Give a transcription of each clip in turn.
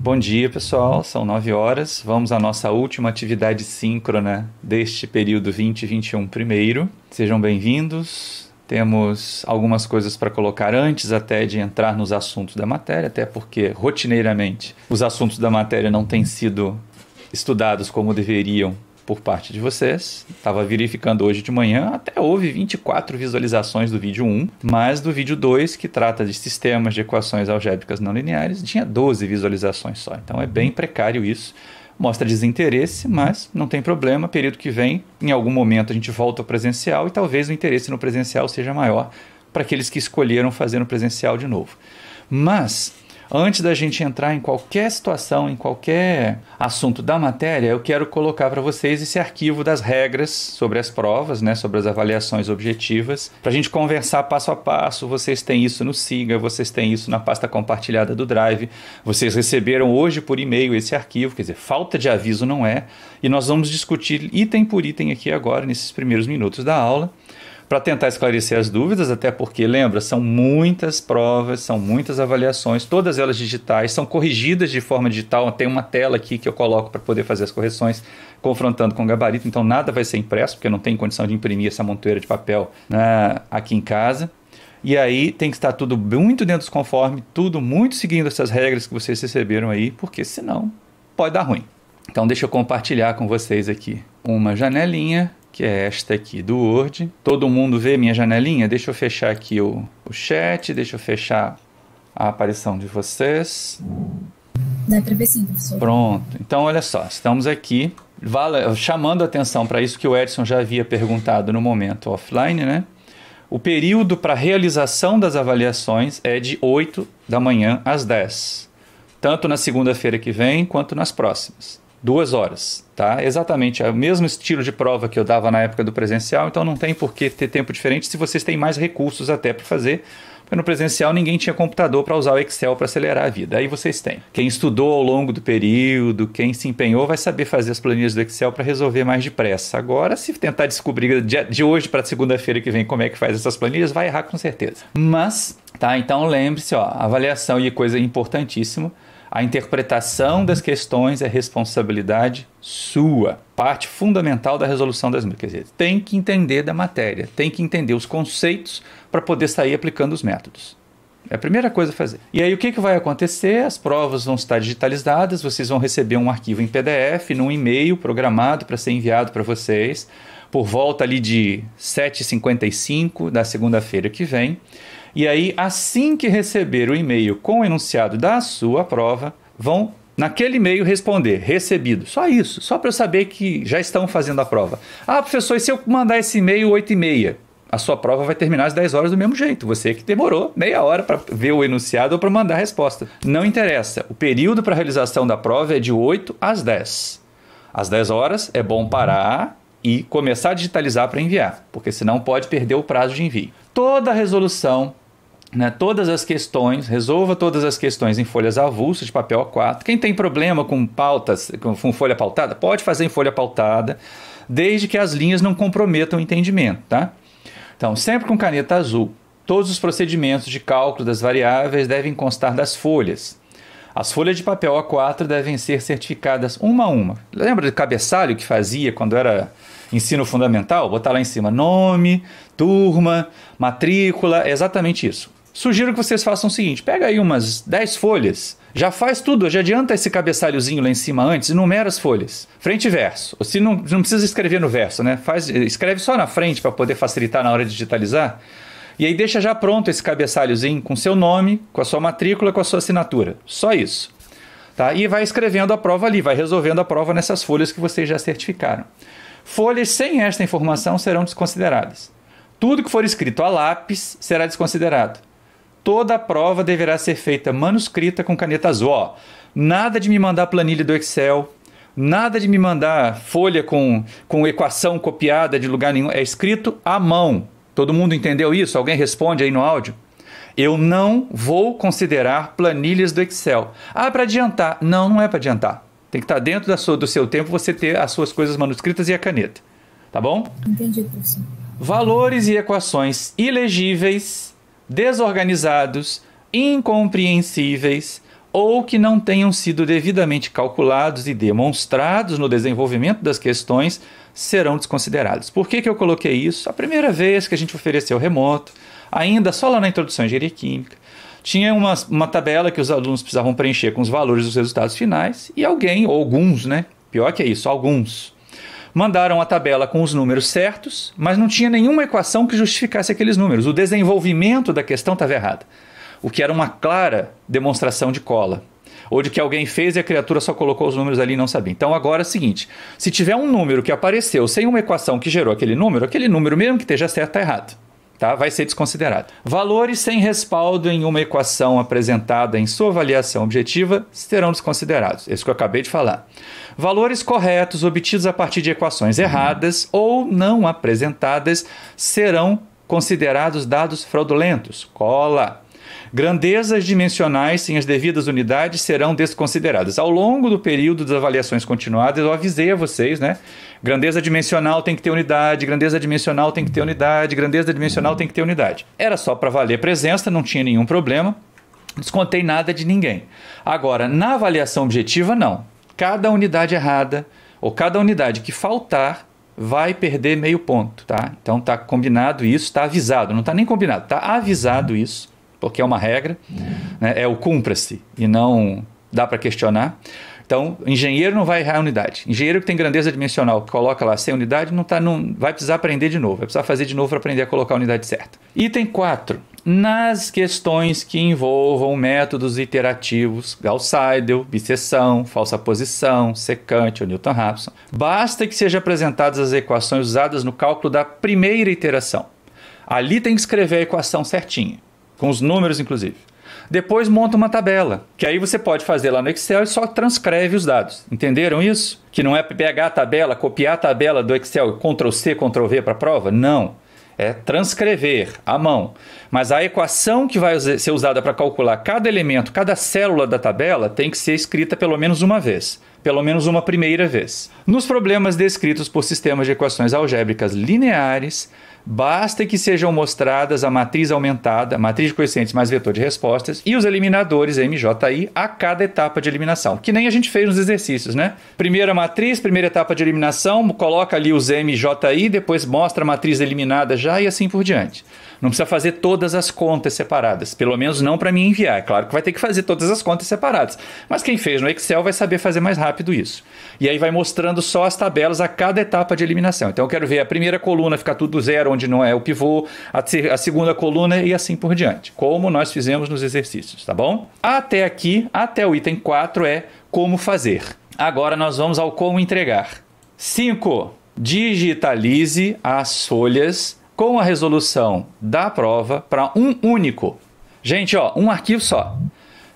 Bom dia, pessoal. São 9 horas. Vamos à nossa última atividade síncrona deste período 2021 primeiro. Sejam bem-vindos. Temos algumas coisas para colocar antes até de entrar nos assuntos da matéria, até porque, rotineiramente, os assuntos da matéria não têm sido estudados como deveriam por parte de vocês. Estava verificando hoje de manhã, até houve 24 visualizações do vídeo 1, mas do vídeo 2, que trata de sistemas de equações algébricas não lineares, tinha 12 visualizações só. Então é bem precário isso. Mostra desinteresse, mas não tem problema. Período que vem, em algum momento, a gente volta ao presencial e talvez o interesse no presencial seja maior para aqueles que escolheram fazer no presencial de novo. Mas, antes da gente entrar em qualquer situação, em qualquer assunto da matéria, eu quero colocar para vocês esse arquivo das regras sobre as provas, né, sobre as avaliações objetivas, para a gente conversar passo a passo. Vocês têm isso no Siga, vocês têm isso na pasta compartilhada do Drive, vocês receberam hoje por e-mail esse arquivo, quer dizer, falta de aviso não é, e nós vamos discutir item por item aqui agora, nesses primeiros minutos da aula, para tentar esclarecer as dúvidas, até porque, lembra, são muitas provas, são muitas avaliações, todas elas digitais, são corrigidas de forma digital, tem uma tela aqui que eu coloco para poder fazer as correções, confrontando com o gabarito, então nada vai ser impresso, porque eu não tenho condição de imprimir essa montoeira de papel, né, aqui em casa. E aí tem que estar tudo muito dentro dos conformes, tudo muito seguindo essas regras que vocês receberam aí, porque senão pode dar ruim. Então deixa eu compartilhar com vocês aqui uma janelinha, que é esta aqui do Word. Todo mundo vê minha janelinha? Deixa eu fechar aqui o chat, deixa eu fechar a aparição de vocês. Dá para ver sim, professor. Pronto. Então, olha só, estamos aqui chamando a atenção para isso que o Edson já havia perguntado no momento offline, né? O período para realização das avaliações é de 8 da manhã às 10. Tanto na segunda-feira que vem, quanto nas próximas. 2 horas, tá? Exatamente, é o mesmo estilo de prova que eu dava na época do presencial, então não tem por que ter tempo diferente se vocês têm mais recursos até para fazer, porque no presencial ninguém tinha computador para usar o Excel para acelerar a vida, aí vocês têm. Quem estudou ao longo do período, quem se empenhou, vai saber fazer as planilhas do Excel para resolver mais depressa. Agora, se tentar descobrir de hoje para segunda-feira que vem como é que faz essas planilhas, vai errar com certeza. Mas, tá, então lembre-se, ó, avaliação e coisa importantíssima, a interpretação das questões é responsabilidade sua. Parte fundamental da resolução das quer dizer, tem que entender da matéria, tem que entender os conceitos para poder sair aplicando os métodos. É a primeira coisa a fazer. E aí o que vai acontecer? As provas vão estar digitalizadas, vocês vão receber um arquivo em PDF, num e-mail programado para ser enviado para vocês, por volta ali de 7h55 da segunda-feira que vem. E aí, assim que receber o e-mail com o enunciado da sua prova, vão, naquele e-mail, responder, recebido. Só isso, só para eu saber que já estão fazendo a prova. Ah, professor, e se eu mandar esse e-mail 8h30? A sua prova vai terminar às 10 horas do mesmo jeito. Você que demorou meia hora para ver o enunciado ou para mandar a resposta. Não interessa. O período para a realização da prova é de 8 às 10. Às 10 horas é bom parar e começar a digitalizar para enviar, porque senão pode perder o prazo de envio. Toda a resolução, né, todas as questões, resolva todas as questões em folhas avulsas de papel A4. Quem tem problema com pautas, com folha pautada, pode fazer em folha pautada, desde que as linhas não comprometam o entendimento, tá? Então, sempre com caneta azul. Todos os procedimentos de cálculo das variáveis devem constar das folhas. As folhas de papel A4 devem ser certificadas uma a uma. Lembra do cabeçalho que fazia quando era ensino fundamental? Botar lá em cima nome, turma, matrícula, é exatamente isso. Sugiro que vocês façam o seguinte, pega aí umas 10 folhas, já faz tudo, já adianta esse cabeçalhozinho lá em cima antes e numera as folhas, frente e verso. Se não precisa escrever no verso, né? Escreve só na frente para poder facilitar na hora de digitalizar. E aí deixa já pronto esse cabeçalhozinho com seu nome, com a sua matrícula, com a sua assinatura. Só isso. Tá? E vai escrevendo a prova ali, vai resolvendo a prova nessas folhas que vocês já certificaram. Folhas sem esta informação serão desconsideradas. Tudo que for escrito a lápis será desconsiderado. Toda a prova deverá ser feita manuscrita com caneta azul. Ó, nada de me mandar planilha do Excel, nada de me mandar folha com equação copiada de lugar nenhum. É escrito à mão. Todo mundo entendeu isso? Alguém responde aí no áudio? Eu não vou considerar planilhas do Excel. Ah, para adiantar. Não, não é para adiantar. Tem que estar dentro do seu tempo você ter as suas coisas manuscritas e a caneta. Tá bom? Entendi, professor. Valores e equações ilegíveis, desorganizados, incompreensíveis ou que não tenham sido devidamente calculados e demonstrados no desenvolvimento das questões serão desconsiderados. Por que eu coloquei isso? A primeira vez que a gente ofereceu remoto, ainda só lá na introdução à engenharia química, tinha uma tabela que os alunos precisavam preencher com os valores dos resultados finais e alguém, ou alguns, né? Pior que é isso, alguns, mandaram a tabela com os números certos, mas não tinha nenhuma equação que justificasse aqueles números. O desenvolvimento da questão estava errado, o que era uma clara demonstração de cola, ou de que alguém fez e a criatura só colocou os números ali e não sabia. Então agora é o seguinte, se tiver um número que apareceu sem uma equação que gerou aquele número mesmo que esteja certo, está errado. Tá? Vai ser desconsiderado. Valores sem respaldo em uma equação apresentada em sua avaliação objetiva serão desconsiderados. Isso que eu acabei de falar. Valores corretos obtidos a partir de equações erradas ou não apresentadas serão considerados dados fraudulentos. Cola. Grandezas dimensionais sem as devidas unidades serão desconsideradas. Ao longo do período das avaliações continuadas, eu avisei a vocês, né? Grandeza dimensional tem que ter unidade, grandeza dimensional tem que ter unidade, grandeza dimensional tem que ter unidade. Era só para valer presença, não tinha nenhum problema, não descontei nada de ninguém. Agora, na avaliação objetiva, não. Cada unidade errada ou cada unidade que faltar vai perder meio ponto, tá? Então está combinado isso, está avisado, não está nem combinado, está avisado isso, porque é uma regra, né? É o cumpra-se e não dá para questionar. Então, engenheiro não vai errar a unidade. Engenheiro que tem grandeza dimensional, que coloca lá sem unidade, não vai precisar aprender de novo. Vai precisar fazer de novo para aprender a colocar a unidade certa. Item 4. Nas questões que envolvam métodos iterativos, Gauss-Seidel, biseção, falsa posição, secante ou Newton-Raphson, basta que sejam apresentadas as equações usadas no cálculo da primeira iteração. Ali tem que escrever a equação certinha, com os números inclusive. Depois monta uma tabela, que aí você pode fazer lá no Excel e só transcreve os dados. Entenderam isso? Que não é pegar a tabela, copiar a tabela do Excel e Ctrl+C, Ctrl+V para a prova? Não. É transcrever à mão. Mas a equação que vai ser usada para calcular cada elemento, cada célula da tabela, tem que ser escrita pelo menos uma vez. Pelo menos uma primeira vez. Nos problemas descritos por sistemas de equações algébricas lineares, basta que sejam mostradas a matriz aumentada, matriz de coeficientes mais vetor de respostas e os eliminadores MJI a cada etapa de eliminação, que nem a gente fez nos exercícios, né? Primeira matriz, primeira etapa de eliminação, coloca ali os MJI, depois mostra a matriz eliminada já e assim por diante. Não precisa fazer todas as contas separadas, pelo menos não para mim enviar. É claro que vai ter que fazer todas as contas separadas, mas quem fez no Excel vai saber fazer mais rápido isso. E aí vai mostrando só as tabelas a cada etapa de eliminação. Então eu quero ver a primeira coluna ficar tudo zero, onde não é o pivô, a segunda coluna e assim por diante, como nós fizemos nos exercícios, tá bom? Até aqui, até o item 4 é como fazer. Agora nós vamos ao como entregar. 5. Digitalize as folhas com a resolução da prova para um único. Gente, ó, um arquivo só,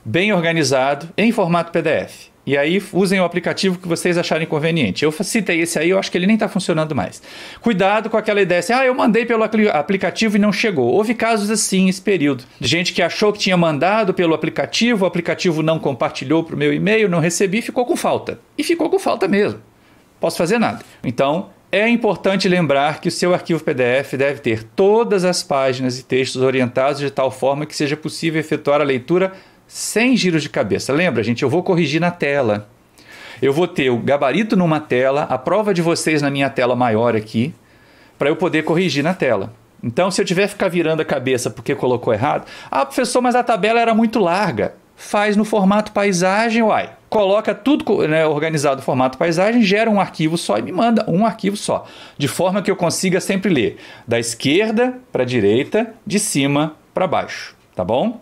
bem organizado, em formato PDF. E aí usem o aplicativo que vocês acharem conveniente. Eu citei esse aí, eu acho que ele nem está funcionando mais. Cuidado com aquela ideia assim, eu mandei pelo aplicativo e não chegou. Houve casos assim nesse período, de gente que achou que tinha mandado pelo aplicativo, o aplicativo não compartilhou para o meu e-mail, não recebi, ficou com falta. E ficou com falta mesmo. Posso fazer nada. Então, é importante lembrar que o seu arquivo PDF deve ter todas as páginas e textos orientados de tal forma que seja possível efetuar a leitura sem giros de cabeça. Lembra, gente, eu vou corrigir na tela. Eu vou ter o gabarito numa tela, a prova de vocês na minha tela maior aqui, para eu poder corrigir na tela. Então, se eu tiver que ficar virando a cabeça porque colocou errado, professor, mas a tabela era muito larga. Faz no formato paisagem, uai. Coloca tudo, né, organizado no formato paisagem, gera um arquivo só e me manda um arquivo só. De forma que eu consiga sempre ler da esquerda para a direita, de cima para baixo. Tá bom?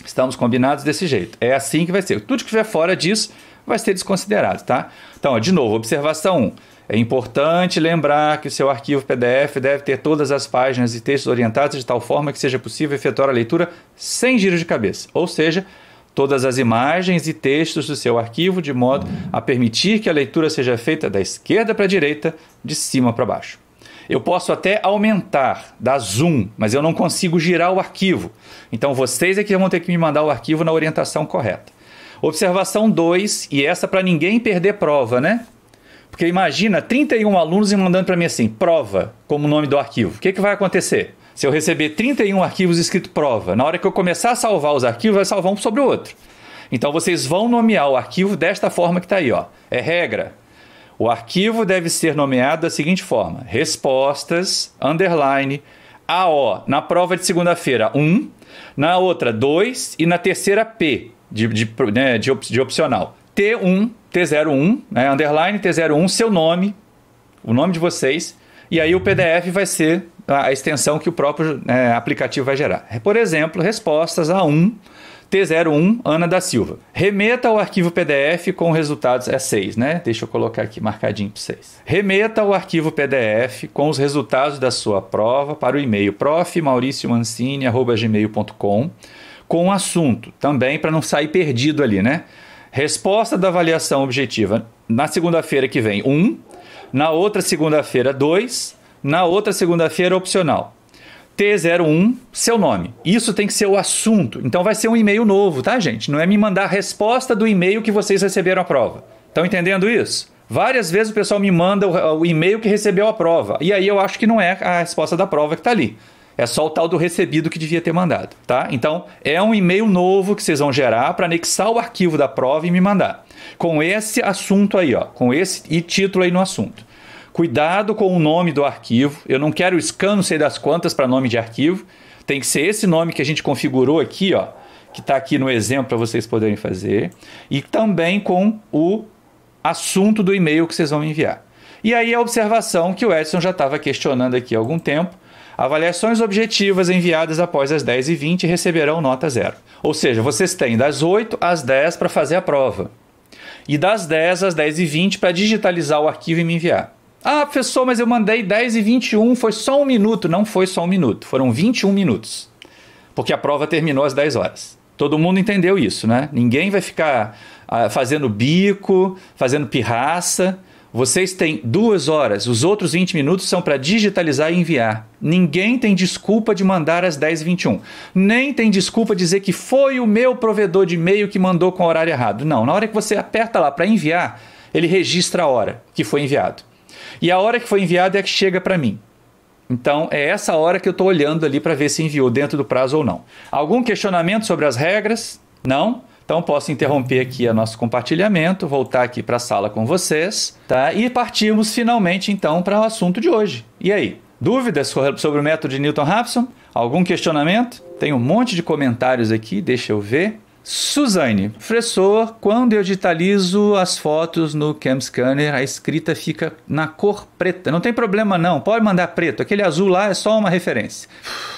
Estamos combinados desse jeito. É assim que vai ser. Tudo que estiver fora disso vai ser desconsiderado, tá? Então, ó, de novo, observação 1. É importante lembrar que o seu arquivo PDF deve ter todas as páginas e textos orientados de tal forma que seja possível efetuar a leitura sem giros de cabeça. Ou seja, todas as imagens e textos do seu arquivo de modo a permitir que a leitura seja feita da esquerda para a direita, de cima para baixo. Eu posso até aumentar, dar zoom, mas eu não consigo girar o arquivo. Então vocês é que vão ter que me mandar o arquivo na orientação correta. Observação 2, e essa para ninguém perder prova, né? Porque imagina 31 alunos e mandando para mim assim, prova, como nome do arquivo. O que vai acontecer? Se eu receber 31 arquivos escrito prova, na hora que eu começar a salvar os arquivos, vai salvar um sobre o outro. Então vocês vão nomear o arquivo desta forma que está aí, ó. É regra. O arquivo deve ser nomeado da seguinte forma: respostas, underline, AO, na prova de segunda-feira, 1, na outra, 2 e na terceira, P, de opcional. T1, T01, né, underline, T01, seu nome, o nome de vocês, e aí o PDF vai ser a extensão que o próprio aplicativo vai gerar. Por exemplo, respostas A1, T01, Ana da Silva. Remeta ao arquivo PDF com resultados, 6, né? Deixa eu colocar aqui marcadinho para vocês. Remeta ao arquivo PDF com os resultados da sua prova para o e-mail profmauriciomancini@gmail.com com o assunto, também para não sair perdido ali, né? Resposta da avaliação objetiva na segunda-feira que vem, 1, na outra segunda-feira, 2, na outra segunda-feira, opcional. T01, seu nome. Isso tem que ser o assunto. Então vai ser um e-mail novo, tá, gente? Não é me mandar a resposta do e-mail que vocês receberam a prova. Estão entendendo isso? Várias vezes o pessoal me manda o e-mail que recebeu a prova. E aí eu acho que não é a resposta da prova que está ali. É só o tal do recebido que devia ter mandado, tá? Então é um e-mail novo que vocês vão gerar para anexar o arquivo da prova e me mandar. Com esse assunto aí, ó. Com esse e título aí no assunto. Cuidado com o nome do arquivo. Eu não quero scan não sei das quantas para nome de arquivo. Tem que ser esse nome que a gente configurou aqui, ó, que está aqui no exemplo para vocês poderem fazer. E também com o assunto do e-mail que vocês vão enviar. E aí a observação que o Edson já estava questionando aqui há algum tempo. Avaliações objetivas enviadas após as 10h20 receberão nota 0. Ou seja, vocês têm das 8 às 10 para fazer a prova. E das 10 às 10h20 para digitalizar o arquivo e me enviar. Ah, professor, mas eu mandei 10h21, foi só 1 minuto. Não foi só 1 minuto, foram 21 minutos. Porque a prova terminou às 10 horas. Todo mundo entendeu isso, né? Ninguém vai ficar fazendo bico, fazendo pirraça. Vocês têm 2 horas, os outros 20 minutos são para digitalizar e enviar. Ninguém tem desculpa de mandar às 10h21. Nem tem desculpa de dizer que foi o meu provedor de e-mail que mandou com o horário errado. Não, na hora que você aperta lá para enviar, ele registra a hora que foi enviado. E a hora que foi enviado é que chega para mim. Então, é essa hora que eu estou olhando ali para ver se enviou dentro do prazo ou não. Algum questionamento sobre as regras? Não? Então, posso interromper aqui o nosso compartilhamento, voltar aqui para a sala com vocês, tá? E partirmos finalmente, então, para o assunto de hoje. E aí? Dúvidas sobre o método de Newton-Raphson? Algum questionamento? Tem um monte de comentários aqui, deixa eu ver. Suzane, professor, quando eu digitalizo as fotos no Cam Scanner, a escrita fica na cor preta. Não tem problema não, pode mandar preto. Aquele azul lá é só uma referência.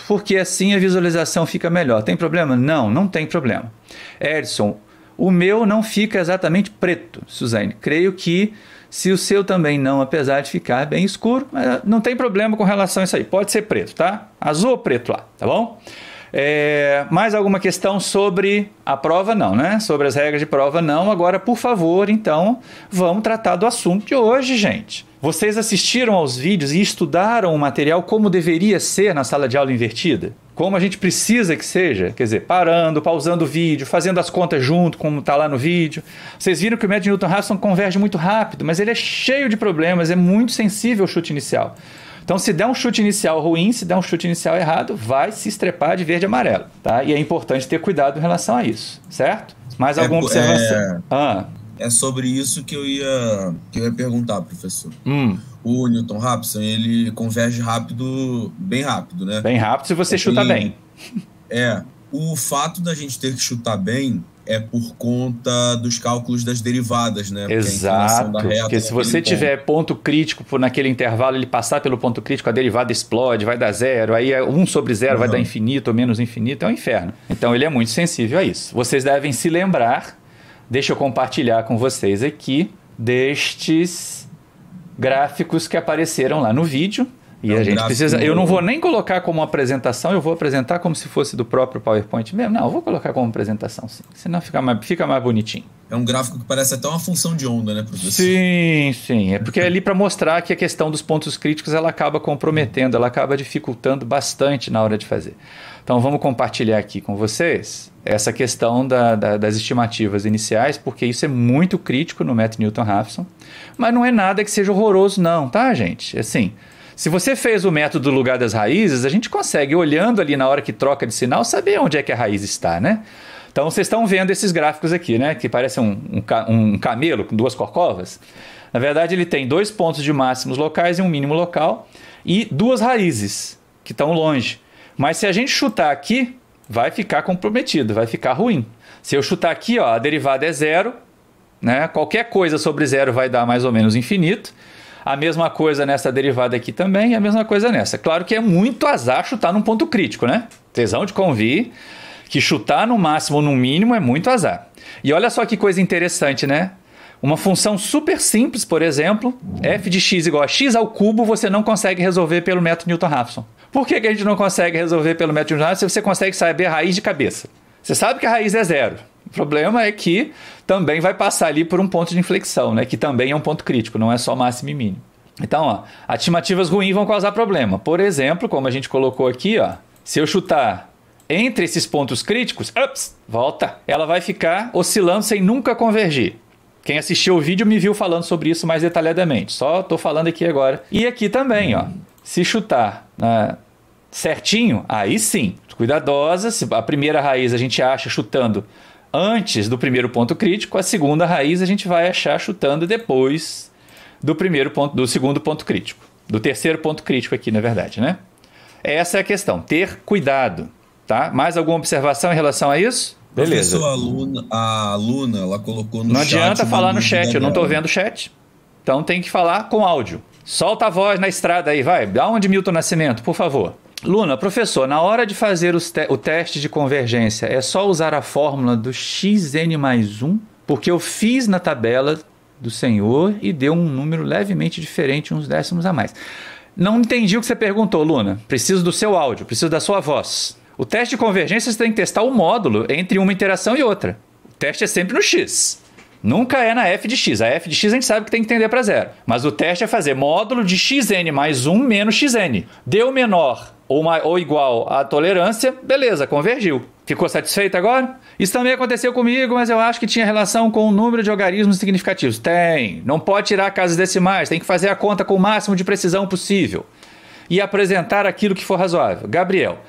Porque assim a visualização fica melhor. Tem problema? Não, não tem problema. Edson, o meu não fica exatamente preto, Suzane. Creio que se o seu também não, apesar de ficar bem escuro, não tem problema com relação a isso aí. Pode ser preto, tá? Azul ou preto lá, tá bom? Mais alguma questão sobre a prova? Não, né? Sobre as regras de prova, não. Agora, por favor, então, vamos tratar do assunto de hoje, gente. Vocês assistiram aos vídeos e estudaram o material como deveria ser na sala de aula invertida? Como a gente precisa que seja? Quer dizer, parando, pausando o vídeo, fazendo as contas junto, como está lá no vídeo. Vocês viram que o método de Newton-Raphson converge muito rápido, mas ele é cheio de problemas, é muito sensível ao chute inicial. Então, se der um chute inicial ruim, se der um chute inicial errado, vai se estrepar de verde e amarelo, tá? E é importante ter cuidado em relação a isso, certo? Mais alguma observação? É sobre isso que eu ia perguntar, professor. O Newton-Raphson, ele converge rápido, bem rápido, né? Bem rápido se você chuta bem. O fato da gente ter que chutar bem é por conta dos cálculos das derivadas, né? Exato, porque se você tiver ponto crítico naquele intervalo, ele passar pelo ponto crítico, a derivada explode, vai dar 0, aí 1/0 vai dar infinito ou menos infinito, é um inferno. Então ele é muito sensível a isso. Vocês devem se lembrar, deixa eu compartilhar com vocês aqui, destes gráficos que apareceram lá no vídeo. E a gente precisa. Eu não vou nem colocar como apresentação, eu vou apresentar como se fosse do próprio PowerPoint mesmo. Não, eu vou colocar como apresentação, sim. Senão fica mais bonitinho. É um gráfico que parece até uma função de onda, né, professor? Sim. É porque é ali para mostrar que a questão dos pontos críticos ela acaba comprometendo, ela acaba dificultando bastante na hora de fazer. Então vamos compartilhar aqui com vocês essa questão das estimativas iniciais, porque isso é muito crítico no método Newton-Raphson, mas não é nada que seja horroroso, não, tá, gente? Assim. Se você fez o método do lugar das raízes, a gente consegue, olhando ali na hora que troca de sinal, saber onde é que a raiz está, né? Então, vocês estão vendo esses gráficos aqui, né? Que parece um camelo com duas corcovas. Na verdade, ele tem 2 pontos de máximos locais e um mínimo local e 2 raízes que estão longe. Mas se a gente chutar aqui, vai ficar comprometido, vai ficar ruim. Se eu chutar aqui, ó, a derivada é 0, né? Qualquer coisa sobre 0 vai dar mais ou menos infinito. A mesma coisa nessa derivada aqui também e a mesma coisa nessa. Claro que é muito azar chutar num ponto crítico, né? Vocês vão de convir que chutar no máximo ou no mínimo é muito azar. E olha só que coisa interessante, né? Uma função super simples, por exemplo, f de x igual a x ao cubo, você não consegue resolver pelo método Newton-Raphson. Por que a gente não consegue resolver pelo método Newton-Raphson se você consegue saber a raiz de cabeça? Você sabe que a raiz é 0. O problema é que também vai passar ali por um ponto de inflexão, né? Que também é um ponto crítico, não é só máximo e mínimo. Então, ó, estimativas ruins vão causar problema. Por exemplo, como a gente colocou aqui, ó, se eu chutar entre esses pontos críticos, volta, ela vai ficar oscilando sem nunca convergir. Quem assistiu o vídeo me viu falando sobre isso mais detalhadamente. Só estou falando aqui agora. E aqui também, ó, se chutar certinho, aí sim, cuidadosa. Se a primeira raiz a gente acha chutando antes do primeiro ponto crítico, a segunda raiz a gente vai achar chutando depois do segundo ponto crítico. Do terceiro ponto crítico aqui, na verdade, né? Essa é a questão, ter cuidado, tá? Mais alguma observação em relação a isso? Beleza. Professor, a aluna, ela colocou no chat... Não adianta falar no chat, eu não estou vendo o chat. Então tem que falar com áudio. Solta a voz na estrada aí, vai. Dá onde Milton Nascimento, por favor. Luna, professor, na hora de fazer o teste de convergência, é só usar a fórmula do xn mais 1? Porque eu fiz na tabela do senhor e deu um número levemente diferente, uns décimos a mais. Não entendi o que você perguntou, Luna. Preciso do seu áudio, preciso da sua voz. O teste de convergência você tem que testar o módulo entre uma interação e outra. O teste é sempre no x. Nunca é na f de x. A f de x a gente sabe que tem que tender para 0. Mas o teste é fazer módulo de xn mais 1 menos xn. Deu menor ou igual à tolerância, beleza, convergiu. Ficou satisfeito agora? Isso também aconteceu comigo, mas eu acho que tinha relação com o número de algarismos significativos. Tem. Não pode tirar casas decimais, tem que fazer a conta com o máximo de precisão possível. E apresentar aquilo que for razoável. Gabriel.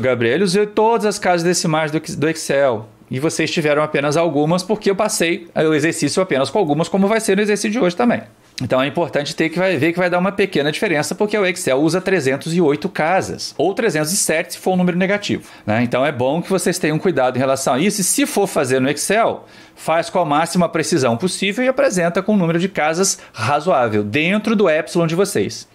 Gabriel. Ele usou todas as casas decimais do Excel. E vocês tiveram apenas algumas, porque eu passei o exercício apenas com algumas, como vai ser no exercício de hoje também. Então é importante ver que vai dar uma pequena diferença, porque o Excel usa 308 casas, ou 307 se for um número negativo, né? Então é bom que vocês tenham cuidado em relação a isso. E se for fazer no Excel, faz com a máxima precisão possível e apresenta com um número de casas razoável, dentro do epsilon de vocês.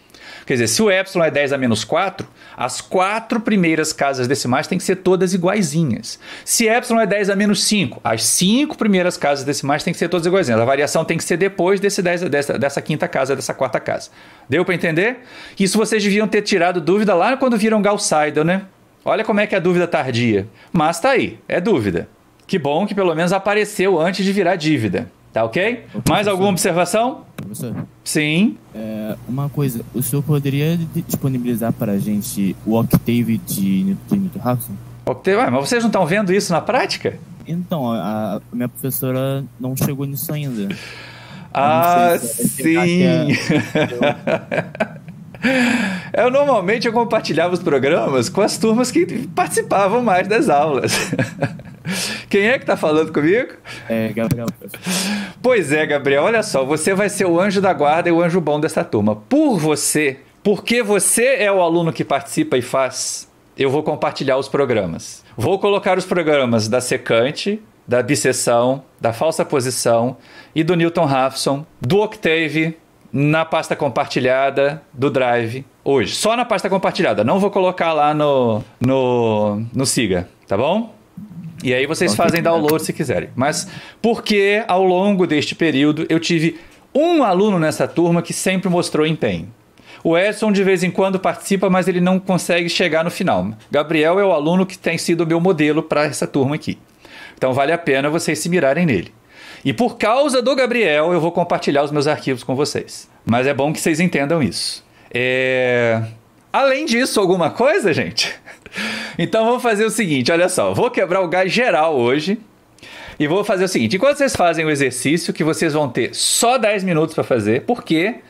Quer dizer, se o epsilon é 10 a menos 4, as 4 primeiras casas decimais têm que ser todas iguaizinhas. Se epsilon é 10 a menos 5, as 5 primeiras casas decimais têm que ser todas iguaizinhas. A variação tem que ser depois dessa quinta casa, dessa quarta casa. Deu para entender? Isso vocês deviam ter tirado dúvida lá quando viram Gauss-Seidel, né? Olha como é que é a dúvida tardia. Mas tá aí, é dúvida. Que bom que pelo menos apareceu antes de virar dívida. Tá ok? Mais alguma observação? Professor? Sim. Uma coisa, o senhor poderia disponibilizar para a gente o Octave de Newton-Raphson? Octave? Mas vocês não estão vendo isso na prática? Então, a minha professora não chegou nisso ainda. Sim! Normalmente eu compartilhava os programas com as turmas que participavam mais das aulas. Quem é que está falando comigo? Gabriel. Pois é, Gabriel, olha só, você vai ser o anjo da guarda e o anjo bom dessa turma. Porque você é o aluno que participa e faz, eu vou compartilhar os programas. Vou colocar os programas da secante, da bisseção, da falsa posição e do Newton-Raphson, do Octave, na pasta compartilhada do Drive hoje. Só na pasta compartilhada, não vou colocar lá no Siga, tá bom? E aí vocês fazem download se quiserem. Mas porque ao longo deste período eu tive um aluno nessa turma que sempre mostrou empenho. O Edson de vez em quando participa, mas ele não consegue chegar no final. Gabriel é o aluno que tem sido o meu modelo para essa turma aqui. Então vale a pena vocês se mirarem nele. E por causa do Gabriel eu vou compartilhar os meus arquivos com vocês. Mas é bom que vocês entendam isso. Além disso, alguma coisa, gente? Então vamos fazer o seguinte, olha só, vou quebrar o gás geral hoje e vou fazer o seguinte, enquanto vocês fazem o exercício, que vocês vão ter só 10 minutos para fazer, por quê?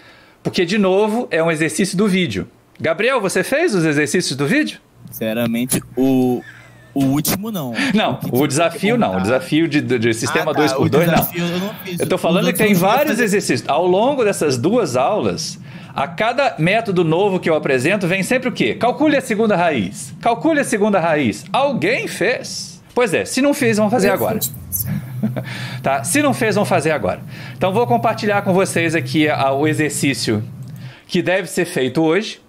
Porque, de novo, é um exercício do vídeo. Gabriel, você fez os exercícios do vídeo? Sinceramente, o O último não. Não, o desafio não. O desafio de sistema 2x2 não. Eu tô falando que tem vários exercícios. Ao longo dessas 2 aulas, a cada método novo que eu apresento, vem sempre o quê? Calcule a segunda raiz. Calcule a segunda raiz. Alguém fez? Pois é, se não fez, vamos fazer agora. Tá? Se não fez, vamos fazer agora. Então, vou compartilhar com vocês aqui o exercício que deve ser feito hoje.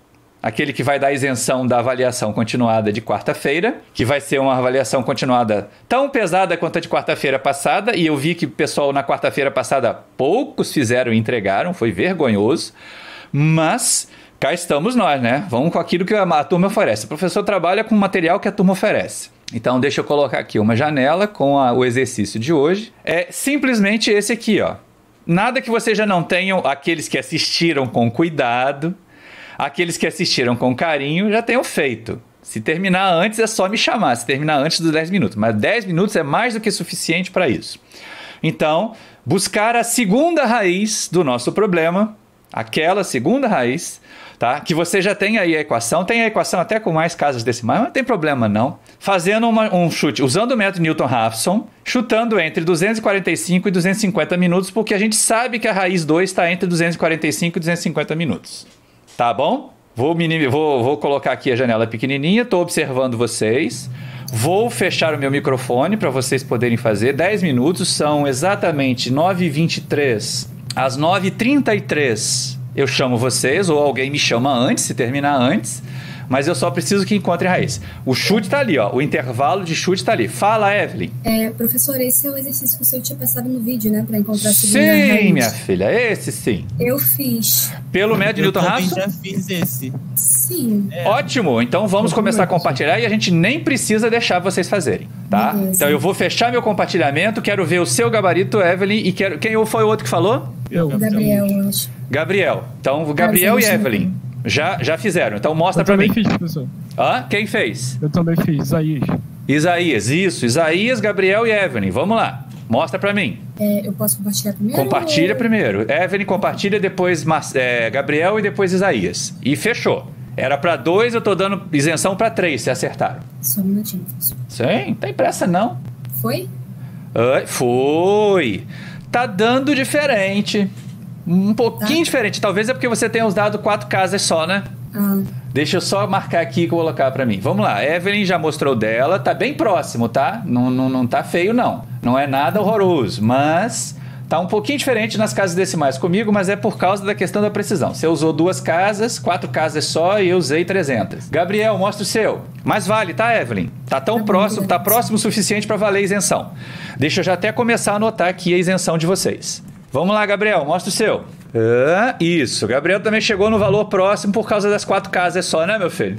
Aquele que vai dar isenção da avaliação continuada de quarta-feira, que vai ser uma avaliação continuada tão pesada quanto a de quarta-feira passada, e eu vi que o pessoal na quarta-feira passada poucos fizeram e entregaram, foi vergonhoso, mas cá estamos nós, né? Vamos com aquilo que a turma oferece. O professor trabalha com o material que a turma oferece. Então, deixa eu colocar aqui uma janela com o exercício de hoje. É simplesmente esse aqui, ó. Nada que vocês já não tenham, aqueles que assistiram com cuidado, aqueles que assistiram com carinho já tenham feito. Se terminar antes é só me chamar, se terminar antes dos 10 minutos. Mas 10 minutos é mais do que suficiente para isso. Então, buscar a segunda raiz do nosso problema, aquela segunda raiz, tá? Que você já tem aí a equação, tem a equação até com mais casas decimais, mas não tem problema não. Fazendo um chute, usando o método Newton-Raphson, chutando entre 245 e 250 minutos, porque a gente sabe que a raiz 2 está entre 245 e 250 minutos. Tá bom? Vou colocar aqui a janela pequenininha, estou observando vocês. Vou fechar o meu microfone para vocês poderem fazer. 10 minutos, são exatamente 9h23. Às 9h33 eu chamo vocês, ou alguém me chama antes, se terminar antes. Mas eu só preciso que encontre raiz. O chute está ali, ó. O intervalo de chute está ali. Fala, Evelyn. Professor, esse é o exercício que o senhor tinha passado no vídeo, né? Para encontrar a segunda raiz. Sim, minha filha. Esse sim. Eu fiz. Pelo método Newton-Raphson? Eu já fiz esse. Sim. Ótimo. Então vamos começar a compartilhar e a gente nem precisa deixar vocês fazerem, tá? Beleza. Então eu vou fechar meu compartilhamento. Quero ver o seu gabarito, Evelyn. E quem foi o outro que falou? O Gabriel, eu acho. Gabriel. Então, o Gabriel e Evelyn. Já fizeram. Então mostra pra mim. Eu também fiz, professor. Quem fez? Eu também fiz, Isaías. Isaías, isso. Isaías, Gabriel e Evelyn. Vamos lá. Mostra pra mim. Eu posso compartilhar primeiro? Compartilha primeiro. Evelyn compartilha, depois Gabriel e depois Isaías. E fechou. Era pra 2, eu tô dando isenção pra 3, se acertaram. Só um minutinho, professor. Sim, não tem pressa não. Foi? Foi. Tá dando diferente. Um pouquinho diferente. Talvez é porque você tenha usado 4 casas só, né? Deixa eu só marcar aqui e colocar pra mim. Vamos lá. Evelyn já mostrou dela. Tá bem próximo, tá? Não tá feio, não. Não é nada horroroso. Mas tá um pouquinho diferente nas casas decimais comigo, mas é por causa da questão da precisão. Você usou 2 casas, 4 casas só e eu usei 300. Gabriel, mostra o seu. Mas vale, tá, Evelyn? Tá tão próximo, tá próximo o suficiente pra valer a isenção. Deixa eu já até começar a anotar aqui a isenção de vocês. Vamos lá, Gabriel, mostra o seu. Isso, Gabriel também chegou no valor próximo por causa das 4 casas só, né, meu filho?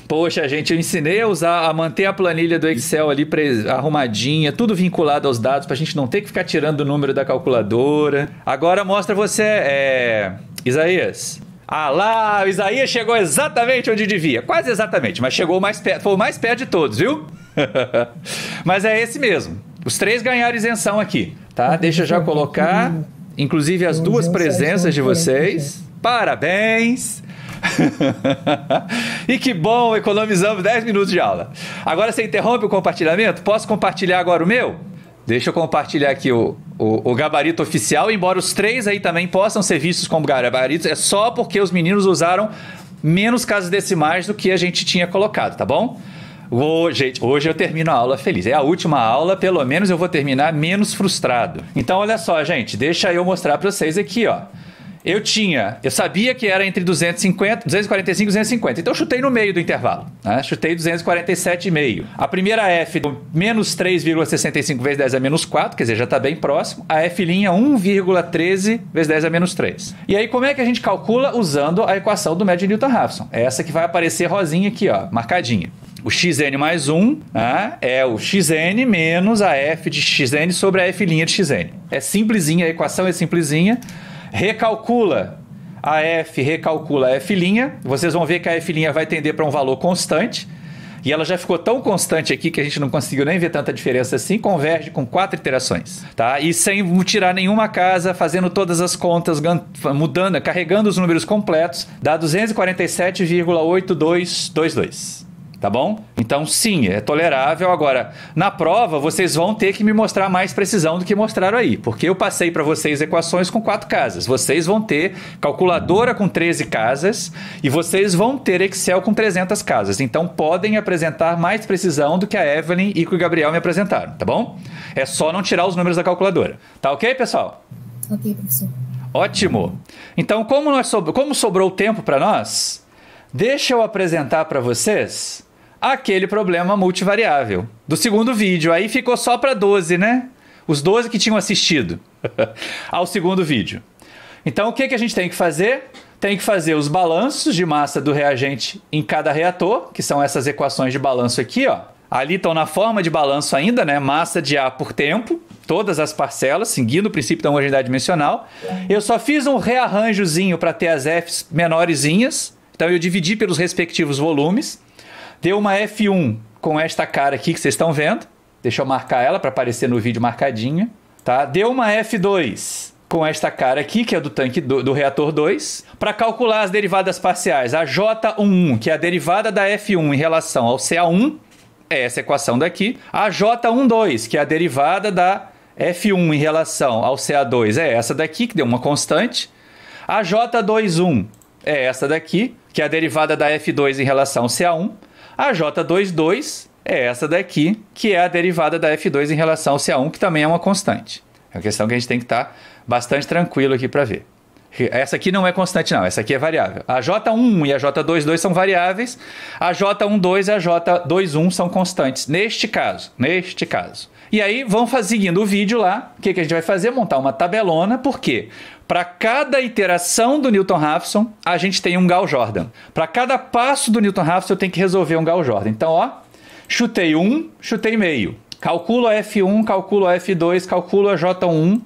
Poxa, gente, eu ensinei a manter a planilha do Excel ali arrumadinha, tudo vinculado aos dados, pra gente não ter que ficar tirando o número da calculadora. Agora mostra você, Isaías. Lá, o Isaías chegou exatamente onde devia. Quase exatamente, mas chegou mais perto, foi o mais perto de todos, viu? Mas é esse mesmo. Os 3 ganharam isenção aqui, tá? Deixa eu já colocar, inclusive as 2 presenças de vocês. Parabéns! E que bom, economizamos 10 minutos de aula. Agora você interrompe o compartilhamento? Posso compartilhar agora o meu? Deixa eu compartilhar aqui o gabarito oficial, embora os 3 aí também possam ser vistos como gabaritos, é só porque os meninos usaram menos casas decimais do que a gente tinha colocado, tá bom? Gente, hoje eu termino a aula feliz. É a última aula, pelo menos eu vou terminar menos frustrado. Então, olha só, gente, deixa eu mostrar para vocês aqui, ó. Eu sabia que era entre 245 e 250, então eu chutei no meio do intervalo, né? Chutei 247,5. A primeira F, menos 3,65 vezes 10 a menos 4, quer dizer, já está bem próximo. A F', 1,13 vezes 10 a menos 3. E aí, como é que a gente calcula? Usando a equação do método Newton-Raphson. É essa que vai aparecer rosinha aqui, ó, marcadinha. O xn mais 1, né, é o xn menos a F de xn sobre a F' de xn. É simplesinha, a equação é simplesinha. Recalcula a F, recalcula a F'. Vocês vão ver que a F' vai tender para um valor constante. E ela já ficou tão constante aqui que a gente não conseguiu nem ver tanta diferença assim. Converge com 4 iterações, tá? E sem tirar nenhuma casa, fazendo todas as contas, mudando, carregando os números completos, dá 247,8222. tá bom? Então, sim, é tolerável. Agora, na prova, vocês vão ter que me mostrar mais precisão do que mostraram aí, porque eu passei para vocês equações com 4 casas. Vocês vão ter calculadora com 13 casas e vocês vão ter Excel com 300 casas. Então, podem apresentar mais precisão do que a Evelyn e que o Gabriel me apresentaram, tá bom? É só não tirar os números da calculadora. Tá ok, pessoal? Ok, professor. Ótimo. Então, como sobrou tempo para nós, deixa eu apresentar para vocês aquele problema multivariável do segundo vídeo. Aí ficou só para 12, né? Os 12 que tinham assistido ao segundo vídeo. Então, o que a gente tem que fazer? Tem que fazer os balanços de massa do reagente em cada reator, que são essas equações de balanço aqui, ó. Ali estão na forma de balanço ainda, né? Massa de A por tempo, todas as parcelas, seguindo o princípio da homogeneidade dimensional. Eu só fiz um rearranjozinho para ter as Fs menorzinhas. Então, eu dividi pelos respectivos volumes. Deu uma F1 com esta cara aqui que vocês estão vendo. Deixa eu marcar ela para aparecer no vídeo marcadinha. Tá? Deu uma F2 com esta cara aqui, que é do tanque do reator 2. Para calcular as derivadas parciais, a J11, que é a derivada da F1 em relação ao CA1, é essa equação daqui. A J12, que é a derivada da F1 em relação ao CA2, é essa daqui, que deu uma constante. A J21 é essa daqui, que é a derivada da F2 em relação ao CA1. A J22 é essa daqui, que é a derivada da F2 em relação ao CA1, que também é uma constante. É uma questão que a gente tem que estar bastante tranquilo aqui para ver. Essa aqui não é constante, não. Essa aqui é variável. A J11 e a J22 são variáveis. A J12 e a J21 são constantes. Neste caso. E aí, vamos seguindo o vídeo lá. O que a gente vai fazer? Montar uma tabelona. Por quê? Para cada iteração do Newton-Raphson, a gente tem um Gauss-Jordan. Para cada passo do Newton-Raphson, eu tenho que resolver um Gauss-Jordan. Então, ó, chutei 1, chutei meio. Calculo a F1, calculo a F2, calculo a J1.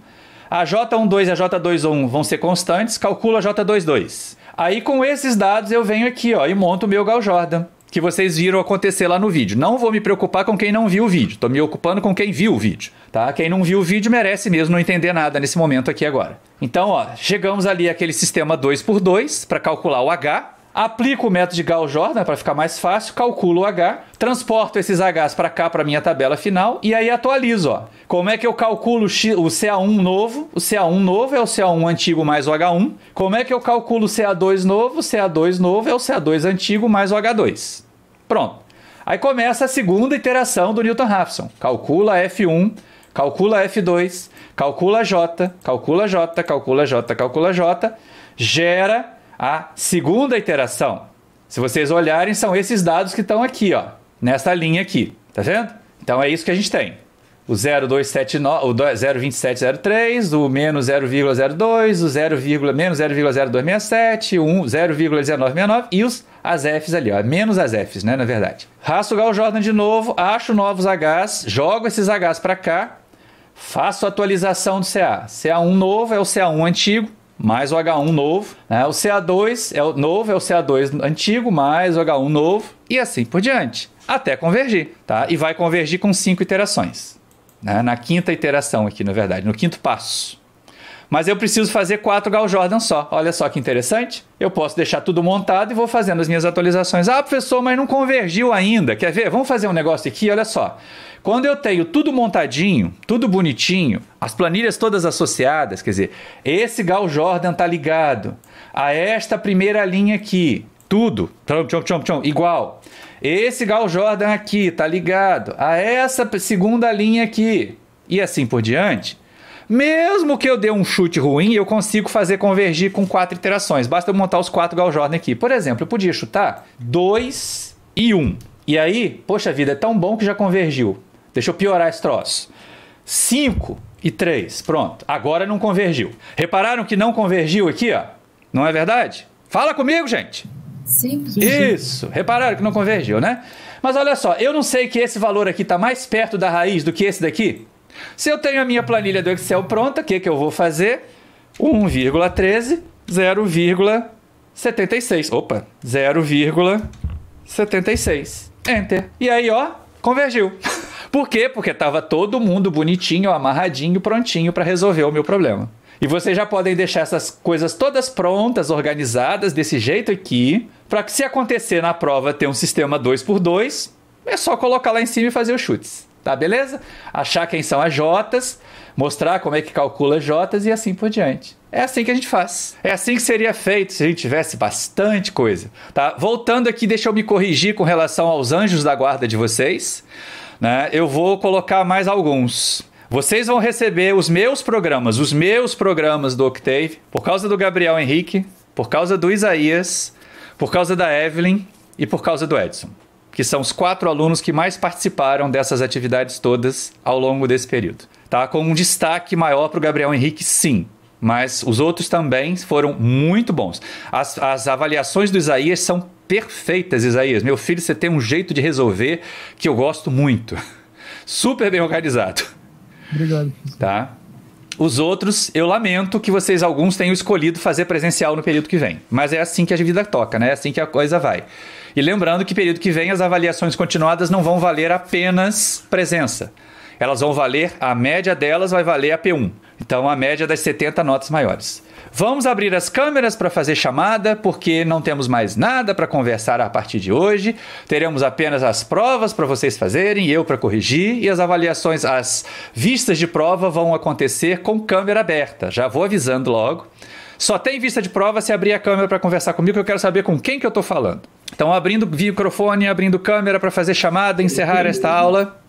A J12 e a J21 vão ser constantes, calculo a J22. Aí, com esses dados, eu venho aqui, ó, e monto o meu Gauss-Jordan, que vocês viram acontecer lá no vídeo. Não vou me preocupar com quem não viu o vídeo, estou me ocupando com quem viu o vídeo, tá? Quem não viu o vídeo merece mesmo não entender nada nesse momento aqui agora. Então, ó, chegamos ali àquele sistema 2x2 para calcular o H. Aplico o método de Gauss-Jordan para ficar mais fácil, calculo o H, transporto esses Hs para cá, para a minha tabela final, e aí atualizo. Ó. Como é que eu calculo o CA1 novo? O CA1 novo é o CA1 antigo mais o H1. Como é que eu calculo o CA2 novo? O CA2 novo é o CA2 antigo mais o H2. Pronto. Aí começa a segunda iteração do Newton-Raphson. Calcula F1, calcula F2, calcula J, calcula J, calcula J, calcula J, gera a segunda iteração. Se vocês olharem, são esses dados que estão aqui, ó, nessa linha aqui, tá vendo? Então é isso que a gente tem. O 0,279, o 0,2703, o menos 0,02, o menos 0,0267, o 0,1969 e as Fs ali, ó, menos as Fs, né, na verdade. Raço o Gauss-Jordan de novo, acho novos Hs, jogo esses Hs para cá, faço a atualização do CA. CA1 novo é o CA1 antigo, mais o H1 novo, né? O CA2 é o novo, é o CA2 antigo, mais o H1 novo, e assim por diante, até convergir, tá? E vai convergir com 5 iterações, né? Na quinta iteração aqui, na verdade, no quinto passo. Mas eu preciso fazer 4 Gauss-Jordan só. Olha só que interessante. Eu posso deixar tudo montado e vou fazendo as minhas atualizações. Ah, professor, mas não convergiu ainda. Quer ver? Vamos fazer um negócio aqui, olha só. Quando eu tenho tudo montadinho, tudo bonitinho, as planilhas todas associadas, quer dizer, esse Gauss-Jordan está ligado a esta primeira linha aqui, tudo, igual. Esse Gauss-Jordan aqui está ligado a essa segunda linha aqui, e assim por diante. Mesmo que eu dê um chute ruim, eu consigo fazer convergir com 4 iterações. Basta eu montar os 4 Gauss-Jordan aqui. Por exemplo, eu podia chutar 2 e 1. E aí, poxa vida, é tão bom que já convergiu. Deixa eu piorar esse troço. 5 e 3. Pronto. Agora não convergiu. Repararam que não convergiu aqui, ó? Não é verdade? Fala comigo, gente. Sim. Isso. Repararam que não convergiu, né? Mas olha só, eu não sei que esse valor aqui está mais perto da raiz do que esse daqui? Se eu tenho a minha planilha do Excel pronta, o que eu vou fazer? 1,13, 0,76. Opa, 0,76. Enter. E aí, ó, convergiu. Por quê? Porque estava todo mundo bonitinho, amarradinho, prontinho para resolver o meu problema. E vocês já podem deixar essas coisas todas prontas, organizadas, desse jeito aqui, para que se acontecer na prova ter um sistema 2x2, é só colocar lá em cima e fazer os chutes. Tá, beleza? Achar quem são as jotas, mostrar como é que calcula as jotas e assim por diante. É assim que a gente faz. É assim que seria feito se a gente tivesse bastante coisa. Tá? Voltando aqui, deixa eu me corrigir com relação aos anjos da guarda de vocês. Né? Eu vou colocar mais alguns. Vocês vão receber os meus programas do Octave, por causa do Gabriel Henrique, por causa do Isaías, por causa da Evelyn e por causa do Edson, que são os 4 alunos que mais participaram dessas atividades todas ao longo desse período. Tá? Com um destaque maior para o Gabriel Henrique, sim. Mas os outros também foram muito bons. As avaliações do Isaías são perfeitas, Isaías. Meu filho, você tem um jeito de resolver que eu gosto muito. Super bem organizado. Obrigado. Tá? Os outros, eu lamento que vocês, alguns, tenham escolhido fazer presencial no período que vem. Mas é assim que a vida toca, né? É assim que a coisa vai. E lembrando que período que vem as avaliações continuadas não vão valer apenas presença. Elas vão valer, a média delas vai valer a P1. Então, a média das 70 notas maiores. Vamos abrir as câmeras para fazer chamada, porque não temos mais nada para conversar a partir de hoje. Teremos apenas as provas para vocês fazerem, eu para corrigir, e as avaliações, as vistas de prova vão acontecer com câmera aberta. Já vou avisando logo. Só tem vista de prova se abrir a câmera para conversar comigo, que eu quero saber com quem que eu estou falando. Então, abrindo microfone, abrindo câmera para fazer chamada, encerrar esta aula.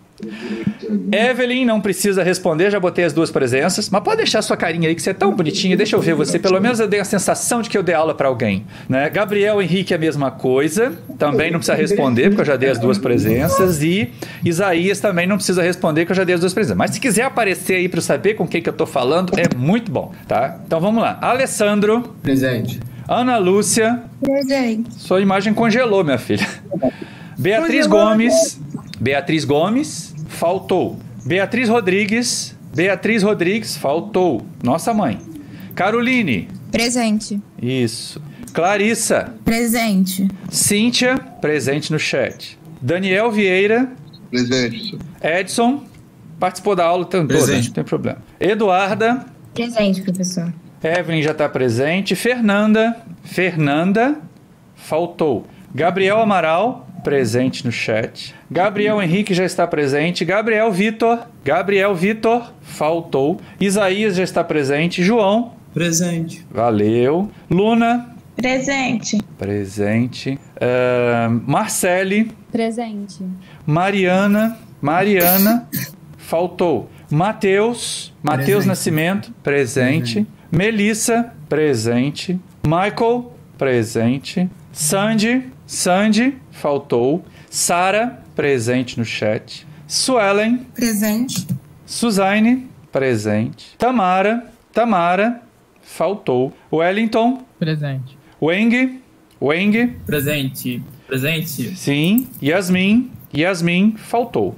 Evelyn não precisa responder, já botei as 2 presenças, mas pode deixar sua carinha aí que você é tão bonitinha, deixa eu ver você, pelo menos eu dei a sensação de que eu dei aula para alguém, né? Gabriel Henrique a mesma coisa, também não precisa responder porque eu já dei as 2 presenças, e Isaías também não precisa responder porque eu já dei as 2 presenças, mas se quiser aparecer aí para eu saber com quem que eu tô falando, é muito bom, tá? Então vamos lá, Alessandro. Presente. Ana Lúcia. Presente. Sua imagem congelou, minha filha. Beatriz Gomes. Beatriz Gomes, faltou. Beatriz Rodrigues, faltou. Nossa mãe. Caroline. Presente. Isso. Clarissa. Presente. Cíntia, presente no chat. Daniel Vieira. Presente. Edson, participou da aula toda, não tem problema. Eduarda. Presente, professor. Evelyn já está presente. Fernanda, faltou. Gabriel Amaral, presente no chat. Gabriel Henrique já está presente. Gabriel Vitor, faltou. Isaías já está presente. João. Presente. Valeu. Luna. Presente. Presente. Marcele. Presente. Mariana, faltou. Matheus Nascimento, presente. Melissa, presente. Michael, presente. Sandy, faltou. Sara, presente no chat. Suelen. Presente. Suzane, presente. Tamara, faltou. Wellington. Presente. Weng. Presente. Sim. Yasmin, faltou.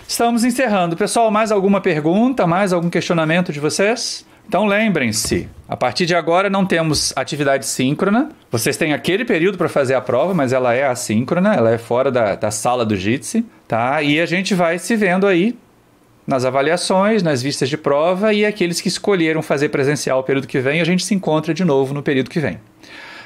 Estamos encerrando. Pessoal, mais alguma pergunta, mais algum questionamento de vocês? Então lembrem-se, a partir de agora não temos atividade síncrona. Vocês têm aquele período para fazer a prova, mas ela é assíncrona, ela é fora da sala do Jitsi, tá? E a gente vai se vendo aí nas avaliações, nas vistas de prova, e aqueles que escolheram fazer presencial o período que vem, a gente se encontra de novo no período que vem.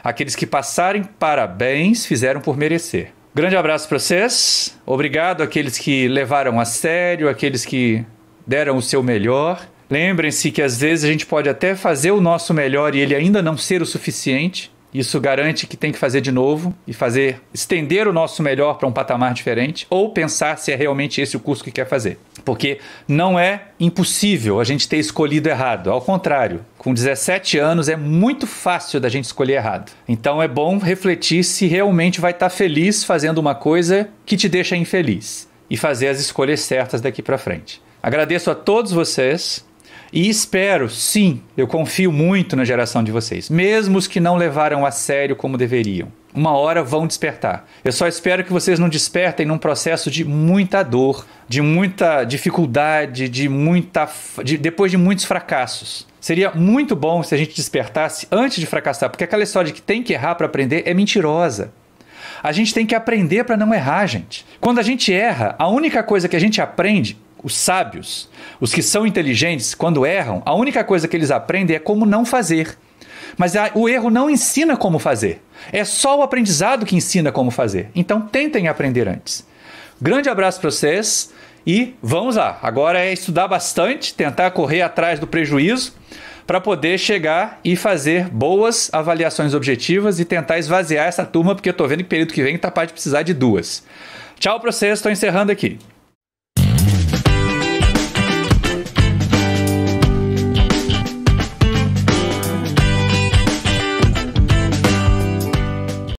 Aqueles que passarem, parabéns, fizeram por merecer. Grande abraço para vocês, obrigado àqueles que levaram a sério, àqueles que deram o seu melhor. Lembrem-se que às vezes a gente pode até fazer o nosso melhor e ele ainda não ser o suficiente. Isso garante que tem que fazer de novo e estender o nosso melhor para um patamar diferente, ou pensar se é realmente esse o curso que quer fazer. Porque não é impossível a gente ter escolhido errado. Ao contrário, com 17 anos é muito fácil da gente escolher errado. Então é bom refletir se realmente vai estar feliz fazendo uma coisa que te deixa infeliz e fazer as escolhas certas daqui para frente. Agradeço a todos vocês. E espero, sim, eu confio muito na geração de vocês, mesmo os que não levaram a sério como deveriam. Uma hora vão despertar. Eu só espero que vocês não despertem num processo de muita dor, de muita dificuldade, depois de muitos fracassos. Seria muito bom se a gente despertasse antes de fracassar, porque aquela história de que tem que errar para aprender é mentirosa. A gente tem que aprender para não errar, gente. Quando a gente erra, a única coisa que a gente aprende, Os sábios, os que são inteligentes, quando erram, a única coisa que eles aprendem é como não fazer. Mas o erro não ensina como fazer. É só o aprendizado que ensina como fazer. Então tentem aprender antes. Grande abraço para vocês e vamos lá. Agora é estudar bastante, tentar correr atrás do prejuízo para poder chegar e fazer boas avaliações objetivas e tentar esvaziar essa turma, porque eu estou vendo que período que vem está capaz de precisar de 2. Tchau para vocês, estou encerrando aqui.